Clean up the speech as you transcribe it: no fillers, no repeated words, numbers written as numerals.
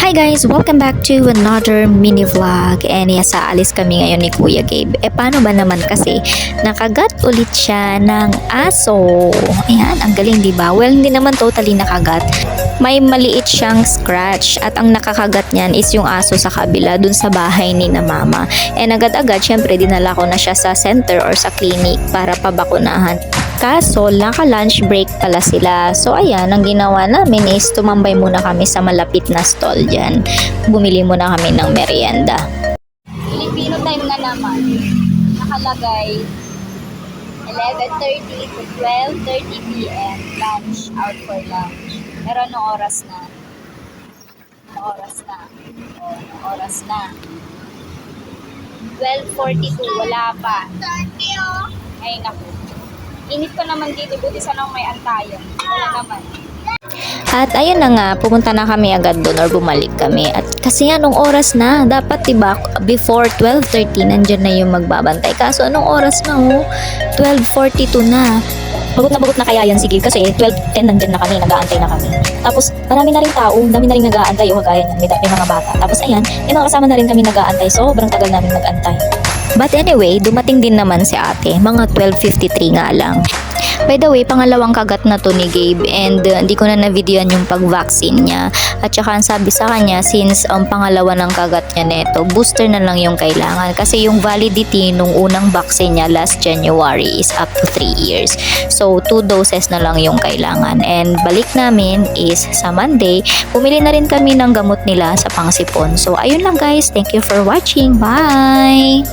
Hi guys! Welcome back to another mini vlog. And yes, aalis kami ngayon ni Kuya Gabe. Paano ba naman kasi nakagat ulit siya ng aso. Ayan, ang galing diba? Well, hindi naman totally nakagat. May maliit siyang scratch at ang nakakagat niyan is yung aso sa kabila dun sa bahay ni na mama. And agad-agad, syempre dinala ko na siya sa center or sa clinic para pabakunahan. Kaso, naka-lunch break pala sila. So, ayan, ang ginawa namin is tumambay muna kami sa malapit na stall dyan. Bumili muna kami ng merienda. Filipino time na naman. Nakalagay 11:30 to 12:30 p.m. Lunch, out for lunch. Pero anong oras na? Anong oras na? Anong oras na? 12:42, wala pa. Ay, naku. Init pa naman dito, buti sana may antayan. Wala naman. At ayun na nga, pumunta na kami agad doon or bumalik kami. At kasi anong oras na? Dapat diba before 12:30 nandyan na yung magbabantay. Kaso anong oras na 12:42 na. Bagot na kaya yan sige kasi 12:10 nandyan na kami, nag-aantay na kami. Tapos marami na rin tao, dami na rin nag-aantay kagaya niyan, may mga bata. Tapos ayan, may mga kasama na rin kami nag-aantay. Sobrang tagal namin nag-antay. But anyway, dumating din naman si ate, mga 12:53 nga lang. By the way, pangalawang kagat na to ni Gabe and hindi ko na na-videoan yung pag-vaccine niya. At saka ang sabi sa kanya, since ang pangalawa ng kagat niya neto, booster na lang yung kailangan. Kasi yung validity nung unang vaccine niya last January is up to 3 years. So, 2 doses na lang yung kailangan. And balik namin is sa Monday, pumili na rin kami ng gamot nila sa pangsipon. So, ayun lang guys. Thank you for watching. Bye!